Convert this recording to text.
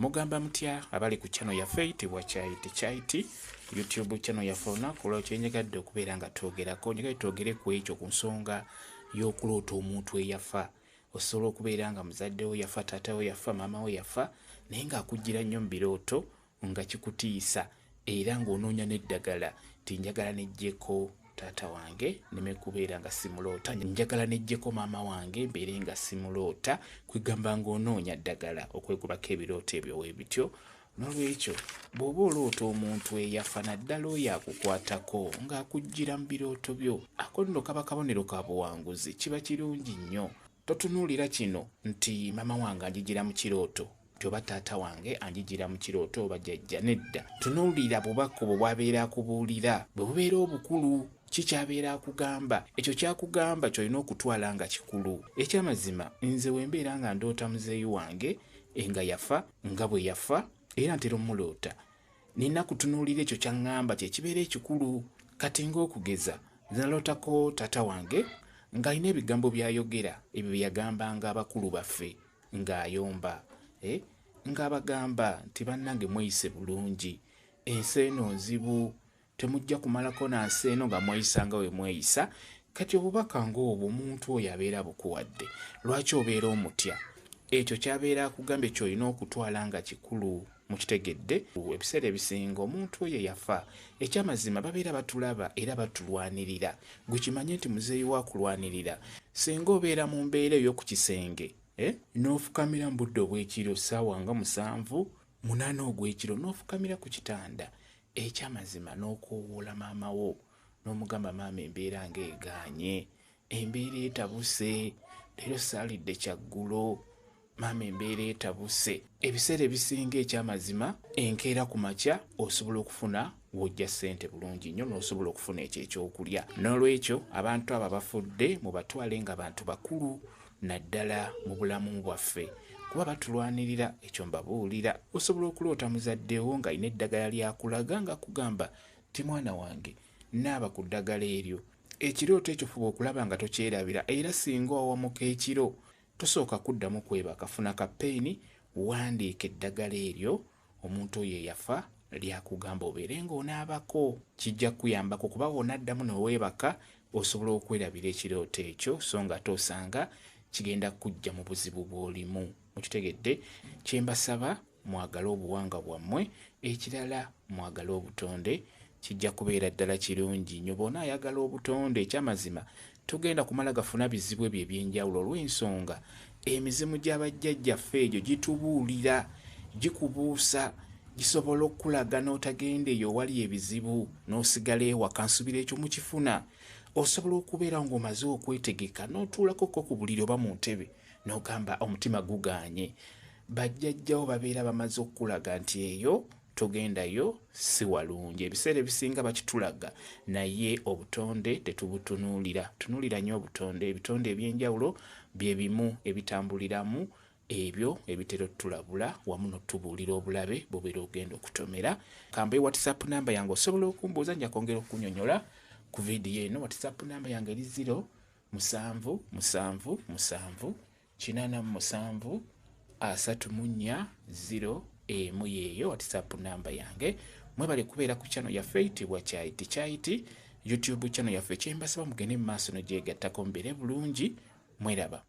Mugamba mutya abali ku channel yaffe eyitibwa Kyaiti YouTube channel yaffe olunaku olwo kyenyegadde okubeera nga twogerako nyegadde twogere ku ekyo ku nsonga y'okuloota omuntu eyafa. Osobola okubeera nga muzadde wo yafa, taata wo yafa, maama wo yafa naye ng'akujjira nnyo mu birooto nga kikutiisa era ng'onoonya n'eddagala ti njagala nejjeko taata wange neme kubeera nga simuloota, njagala nejjeko maama wange mbeere nga simuloota, kwegamba ng'onoonya ddagala okwegubako ebirooto ebyo weebityo. N'olwekyo bw'oba oloota omuntu eyafa naddala oyo akukwatako ng'akujjira mu birooto byo, ako nno kaba kabonero ka buwanguzi, kiba kirungi nnyo. Totunuulira kino nti maama wange anjijjira mu kirooto oba taata wange anjijjira mu kirooto oba jjajja, nedda. Tunuulira bubaka obwo bw'abeera akubuulira, bwe bubeera obukulu kikyabeera akugamba, ekyo kyakugamba ky'olina okutwala nga kikulu. Ekyamazima nze bwe mbeera nga ndoota muzeeyi wange nga yafa nga bwe yafa era ntera omuloota, nina kutunuulira ekyo kyaŋŋamba kye kibeera ekikulu. Kati ng'okugeza nze nalootako taata wange ng'alina ebigambo by'ayogera ebyo bye yagambanga abakulu baffe ng'ayomba, ng'abagamba nti bannange mweyise bulungi, ensi eno nzibu, temujja kumalako na nsi eno nga mweyisa nga we mweyisa. Kati obubaka ng'obwo omuntu oyo abeera bukuwadde, lwaki obeera omutya? Ekyo kyabeera akugambye ky'olina okutwala nga kikulu. Mukitegedde ebiseera ebisinga omuntu oyo yafa, ekyamazima babeera batulaba era batulwanirira. Gwe kimanye nti muzeeyi wa kulwanirira singa obeera mu mbeera ey'oku kisenge n'ofukamira mu budde obw'ekiro ssaawa nga 7-8 ogw'ekiro n'ofukamira ku kitanda, ekyamazima n'okoowoola maama wo n'omugamba maama embeera ng'egaanye, embeera etabuse, leero saalidde kyaggulo, maama embeera etabuse. Ebiseera ebisinga ekyamazima enkeera ku makya osobola okufuna wojja ssente bulungi nnyo n'osobola okufuna ekyo ekyokulya. N'olwekyo abantu abo bafudde mubatwale nga bantu bakulu naddala mu bulamu bwaffe kuba batulwanirira. Ekyo mbabuulira. Osobola okuloota muzaddewo ng'alina eddagala lyakulaga nga kugamba ti mwana wange naaba ku ddagala eryo. Ekirooto ekyo fuba okulaba nga tokyerabira, era singa owamuka ekiro tosooka kuddamu kwebaka, funa kapeeni wandiika eddagala eryo omuntu oyo eyafa lyakugamba obeere ng'onaabako. Kijja kuyambako kuba wonaddamu n'oweebaka osobola okwerabira ekirooto ekyo so nga tosanga kigenda kujja mu buzibu bw'olimu. Mukitegedde? Kye mbasaba mwagale obuwangwa bwammwe, ekirala mwagale obutonde, kijja kubeera ddala kirungi nnyo. Bona ayagala obutonde, ekyamazima togenda kumala gafuna bizibu ebyo eby'enjawulo olw'ensonga emizimu gy'abajjajjaffe egyo gitubuulira, gikubuusa, gisobola okulaga n'otagenda eyo wali ebizibu n'osigala ewaka nsubira ekyo mukifuna. Osobola okubeera ng'omaze okwetegeka n'otuulako ku buliri oba mu ntebe n'ogamba omutima gugaanye. Bajjajjawo babeera bamaze okulaga nti eyo togendayo si walungi. Ebiseera ebisinga bakitulaga naye obutonde tetubutunuulira. Tunuulira nnyo obutonde. Ebitonde eby'enjawulo bye bimu ebitambuliramu ebyo ebitera otulabula wamu n'otubuulira obulabe bw'obeera ogenda okutomera. Kambe WhatsApp namba yange osobola okumbuuza nja kwongera okunyonyola ku vidiyo eno. WhatsApp namba yange eri 0778734 emu yeeyo WhatsApp namba yange. Mwebale kubeera ku channel yaffe eyitibwa Kyaiti YouTube channel yaffe. Kye mbasaba mugende mu maaso n'ogyegattako mubeere bulungi. Mweraba.